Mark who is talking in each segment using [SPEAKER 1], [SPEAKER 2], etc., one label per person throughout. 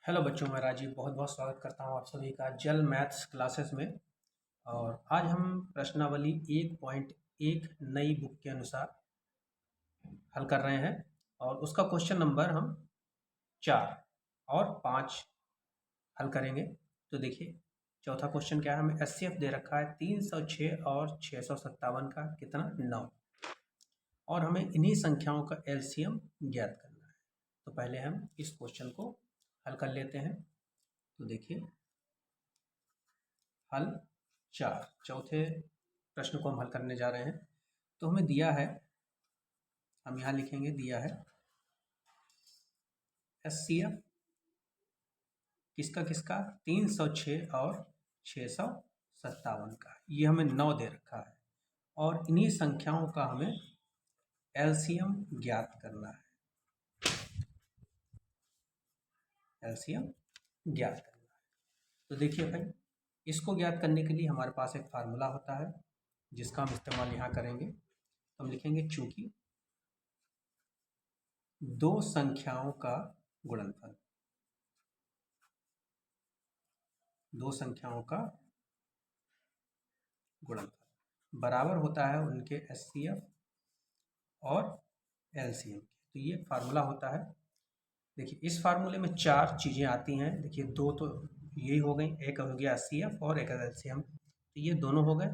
[SPEAKER 1] Hello बच्चों, मैं राजीव बहुत बहुत स्वागत करता हूं आप सभी का जल मैथ्स क्लासेस में। और आज हम प्रश्नावली 1.1 नई बुक के अनुसार हल कर रहे हैं और उसका क्वेश्चन नंबर हम 4 और 5 हल करेंगे। तो देखिए, चौथा क्वेश्चन क्या है, हमें एचसीएफ दे रखा है 306 और 657 का कितना 9, और हमें इन्हीं संख्याओं का एलसीएम ज्ञात करना है। तो पहले हम इस क्वेश्चन को हल कर लेते हैं। तो देखिए, हल 4, चौथे प्रश्न को हम हल करने जा रहे हैं। तो हमें दिया है, हम यहाँ लिखेंगे, दिया है एचसीएफ किसका किसका 306 और 657 का, ये हमें 9 दे रखा है और इन्हीं संख्याओं का हमें एलसीएम ज्ञात करना है। एलसीएम ज्ञात करना है। तो देखिए भाई, इसको ज्ञात करने के लिए हमारे पास एक फार्मूला होता है जिसका हम इस्तेमाल यहाँ करेंगे। तो हम लिखेंगे चूंकि दो संख्याओं का गुणनफल, दो संख्याओं का गुणनफल बराबर होता है उनके एचसीएफ और एलसीएम के। तो ये फार्मूला होता है। देखिए, इस फार्मूले में 4 चीज़ें आती हैं। देखिए, दो तो यही हो गई, एक हो गया एचसीएफ और एक एलसीएम, तो ये दोनों हो गए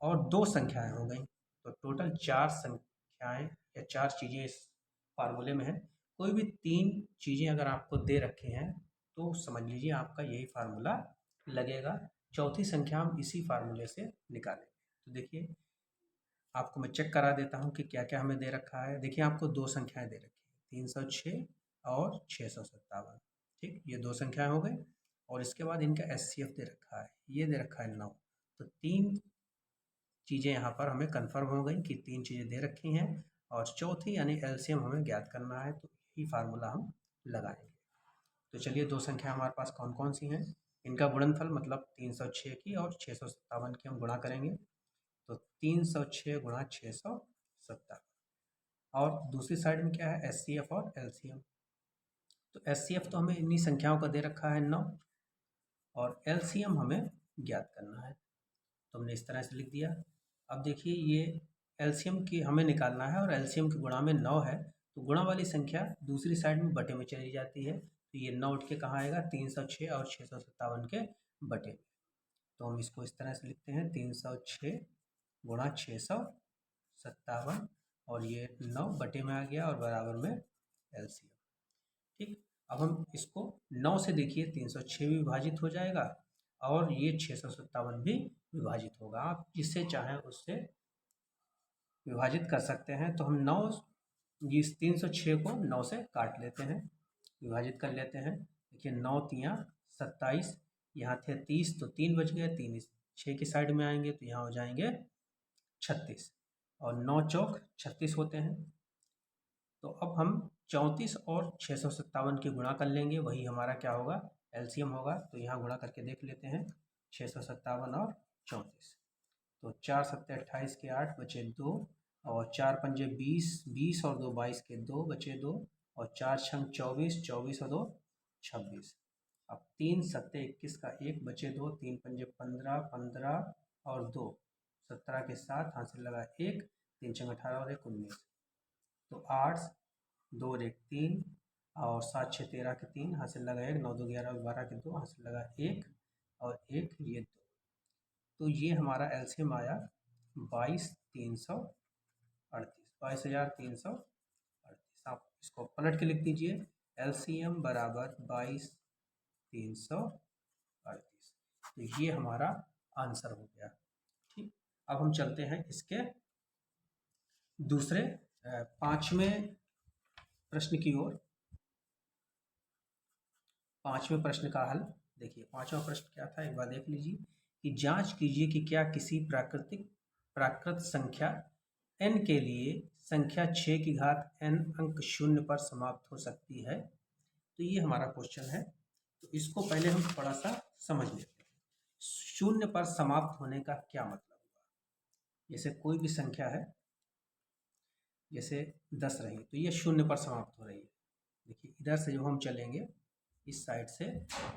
[SPEAKER 1] और दो संख्याएं हो गई। तो टोटल 4 संख्याएं या 4 चीज़ें इस फार्मूले में है। कोई भी 3 चीज़ें अगर आपको दे रखी हैं तो समझ लीजिए आपका यही फार्मूला लगेगा। चौथी संख्या हम इसी फार्मूले से निकालेंगे। तो देखिए, आपको मैं चेक करा देता हूँ कि क्या क्या हमें दे रखा है। देखिए, आपको दो संख्याएं दे रखी है, 306 और 657। ठीक, ये दो संख्याएं हो गई और इसके बाद इनका एचसीएफ दे रखा है, ये दे रखा है 9। तो 3 चीज़ें यहाँ पर हमें कंफर्म हो गई कि 3 चीज़ें दे रखी हैं और चौथी यानी एलसीएम हमें ज्ञात करना है। तो यही फार्मूला हम लगाएंगे। तो चलिए, दो संख्या हमारे पास कौन कौन सी हैं, इनका गुणनफल मतलब 306 की और 657 की हम गुणा करेंगे। तो 306 गुणा 657, और दूसरी साइड में क्या है, एचसीएफ और एलसीएम। तो एचसीएफ तो हमें इन्हीं संख्याओं का दे रखा है 9 और एलसीएम हमें ज्ञात करना है। तो हमने इस तरह से लिख दिया। अब देखिए, ये एलसीएम की हमें निकालना है और एलसीएम के गुणा में 9 है, तो गुणा वाली संख्या दूसरी साइड में बटे में चली जाती है। तो ये 9 उठ के कहाँ आएगा, 306 और 657 के बटे में। तो हम इसको इस तरह से लिखते हैं, 306 गुणा 657 और ये 9 बटे में आ गया और बराबर में एलसीएम। ठीक, अब हम इसको 9 से देखिए 306 भी विभाजित हो जाएगा और ये 657 भी विभाजित होगा। आप जिससे चाहें उससे विभाजित कर सकते हैं। तो हम 9, इस 306 को 9 से काट लेते हैं, विभाजित कर लेते हैं। देखिए, 9 तियाँ 27, यहाँ थे 30 तो 3 बच गए, 3 इस 6 की साइड में आएंगे तो यहाँ हो जाएंगे 36 और 9 चौक 36 होते हैं। तो अब हम 34 और 657 की गुणा कर लेंगे, वही हमारा क्या होगा, एलसीएम होगा। तो यहाँ गुणा करके देख लेते हैं, 657 और 34। तो 4 सत्ते 28 के 8 बचे 2 और 4 पंजे 20, 20 और 2 22 के 2 बचे 2 और 4 छंग 24, 24 और 2 26। अब 3 सत्ते 21 का 1 बचे 2, 3 पंजे 15, 15 और 2 17 के 7, हाथ से लगा 1, 3 छंग 18 और 1 19। तो 8, 2 और 1 3 और 7 6 13 के 3, हाथ से लगा 1, 9 2 11 और 12 के 2, हाथ से लगा 1 और 1 ये 2। तो ये हमारा एलसीएम आया 22,338, 22,338। आप इसको पलट के लिख दीजिए, एलसीएम बराबर 22,338। तो ये हमारा आंसर हो गया। ठीक, अब हम चलते हैं इसके दूसरे 5वें प्रश्न की ओर। 5वें प्रश्न का हल देखिए, 5वां प्रश्न क्या था, एक बार देख लीजिए कि जांच कीजिए कि क्या किसी प्राकृत संख्या n के लिए संख्या 6 की घात n अंक शून्य पर समाप्त हो सकती है। तो ये हमारा क्वेश्चन है। तो इसको पहले हम थोड़ा सा समझ लेते हैं। शून्य पर समाप्त होने का क्या मतलब हुआ। जैसे कोई भी संख्या है, जैसे 10 रही तो ये शून्य पर समाप्त हो रही है। देखिए, इधर से जब हम चलेंगे इस साइड से,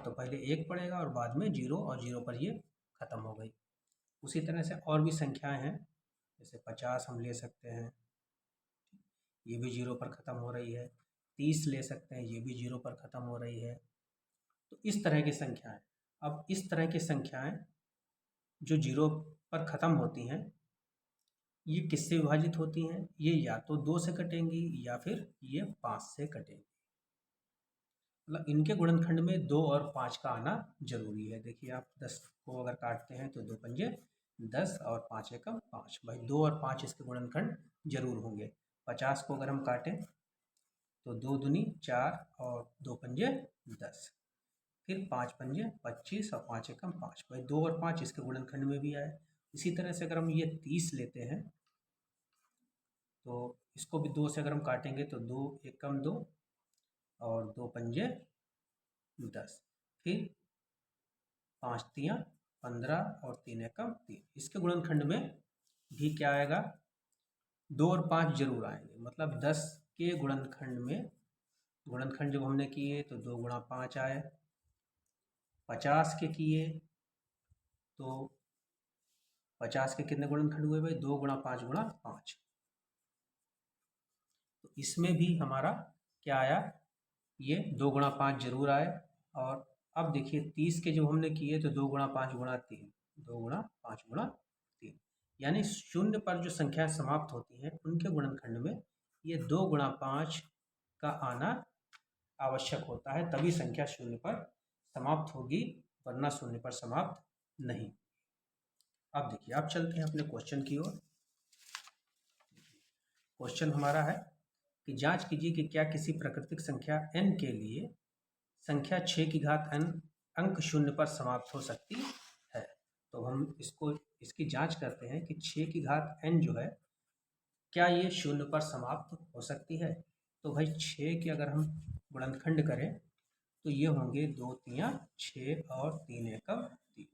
[SPEAKER 1] तो पहले 1 पड़ेगा और बाद में 0 और 0 पर ये ख़त्म हो गई। उसी तरह से और भी संख्याएं हैं, जैसे 50 हम ले सकते हैं, ये भी 0 पर ख़त्म हो रही है। 30 ले सकते हैं, ये भी 0 पर ख़त्म हो रही है। तो इस तरह की संख्याएं, अब इस तरह की संख्याएं जो 0 पर ख़त्म होती हैं, ये किससे विभाजित होती हैं? ये या तो 2 से कटेंगी या फिर ये 5 से कटेंगी। मतलब इनके गुणनखंड में 2 और 5 का आना जरूरी है। देखिए आप 10 को अगर काटते हैं तो 2 पंजे 10 और 5 एकम 5, भाई 2 और 5 इसके गुणनखंड जरूर होंगे। 50 को अगर हम काटें तो 2 दूनी 4 और 2 पंजे 10, फिर 5 पंजे 25 और 5 एकम 5, भाई 2 और 5 इसके गुणनखंड में भी आए। इसी तरह से अगर हम ये 30 लेते हैं तो इसको भी 2 से अगर हम काटेंगे तो 2 एकम 2 और 2 पंजे 10, फिर 5 तियाँ 15 और 3 एकम 3, इसके गुणनखंड में भी क्या आएगा? 2 और 5 जरूर आएंगे। मतलब 10 के गुणनखंड में, गुणनखंड जब हमने किए तो 2 गुणा 5 आए। 50 के किए तो 50 के कितने गुणनखंड हुए भाई? 2 गुणा 5 गुणा 5। तो इसमें भी हमारा क्या आया? ये 2 गुणा 5 जरूर आए। और अब देखिए 30 के जब हमने किए तो 2 गुणा 5 गुणा 3, 2 गुणा 5 गुणा 3, यानी शून्य पर जो संख्या समाप्त होती हैं उनके गुणनखंड में ये 2 गुणा 5 का आना आवश्यक होता है, तभी संख्या शून्य पर समाप्त होगी, वरना शून्य पर समाप्त नहीं। अब देखिए आप चलते हैं अपने क्वेश्चन की ओर। क्वेश्चन हमारा है कि जांच कीजिए कि क्या किसी प्राकृतिक संख्या n के लिए संख्या 6 की घात n अंक शून्य पर समाप्त हो सकती है। तो हम इसकी जांच करते हैं कि 6 की घात n जो है, क्या ये शून्य पर समाप्त हो सकती है। तो भाई 6 के अगर हम गुणनखंड करें तो ये होंगे 2 तियाँ 6 और 3 एकम 3,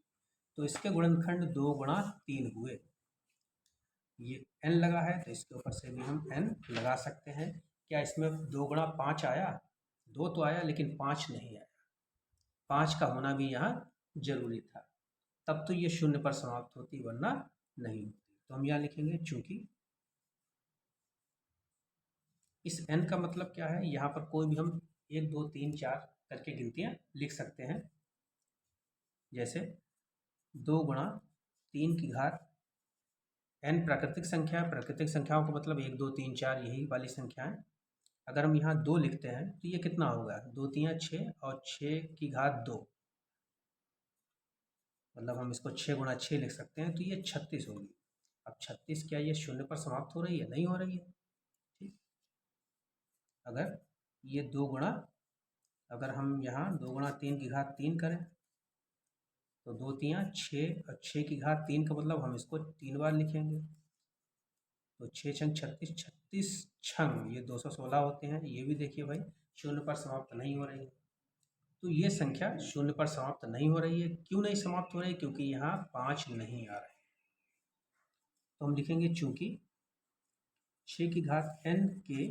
[SPEAKER 1] तो इसके गुणनखंड 2 गुणा 3 हुए। ये n लगा है तो इसके ऊपर से भी हम n लगा सकते हैं। क्या इसमें 2 गुणा 5 आया? 2 तो आया लेकिन 5 नहीं आया। 5 का होना भी यहाँ जरूरी था, तब तो ये शून्य पर समाप्त होती, वरना नहीं होती। तो हम यहाँ लिखेंगे चूंकि इस n का मतलब क्या है, यहाँ पर कोई भी हम 1 2 3 4 करके गिनतियाँ लिख सकते हैं। जैसे 2 गुणा 3 की घात n प्राकृतिक संख्या, प्राकृतिक संख्याओं का मतलब 1 2 3 4 यही वाली संख्याएं। अगर हम यहाँ 2 लिखते हैं तो ये कितना होगा? 2 तियाँ 6 और 6 की घात 2, मतलब हम इसको 6 गुणा 6 लिख सकते हैं, तो ये 36 होगी। अब 36 क्या ये शून्य पर समाप्त हो रही है? नहीं हो रही है। ठीक, अगर ये 2 गुणा, अगर हम यहाँ 2 गुणा 3 की घात 3 करें तो 2 तियाँ 6 और 6 की घात 3 का मतलब हम इसको 3 बार लिखेंगे, तो 6 छंग 36, 36 छंग ये 216 होते हैं। ये भी देखिए भाई शून्य पर समाप्त नहीं हो रही है। तो ये संख्या शून्य पर समाप्त नहीं हो रही है। क्यों नहीं समाप्त हो रही? क्योंकि यहाँ 5 नहीं आ रहे। तो हम लिखेंगे चूंकि 6 की घात n के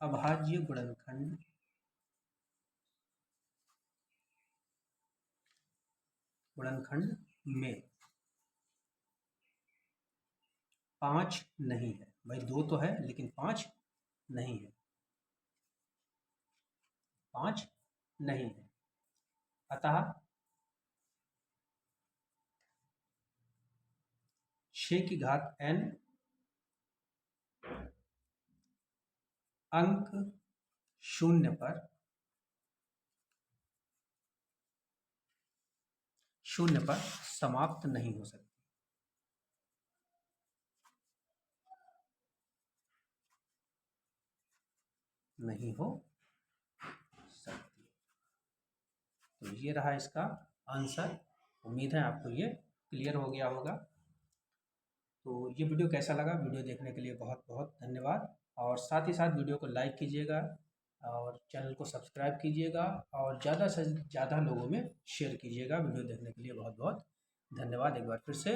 [SPEAKER 1] अभाज्य गुणनखंड में 5 नहीं है। भाई 2 तो है लेकिन 5 नहीं है, 5 नहीं है। अतः 6 की घात n अंक शून्य पर समाप्त नहीं हो सकती। नहीं हो सकती। तो ये रहा इसका आंसर। उम्मीद है आपको ये क्लियर हो गया होगा। तो ये वीडियो कैसा लगा? वीडियो देखने के लिए बहुत बहुत धन्यवाद, और साथ ही साथ वीडियो को लाइक कीजिएगा और चैनल को सब्सक्राइब कीजिएगा और ज़्यादा से ज़्यादा लोगों में शेयर कीजिएगा। वीडियो देखने के लिए बहुत बहुत धन्यवाद एक बार फिर से।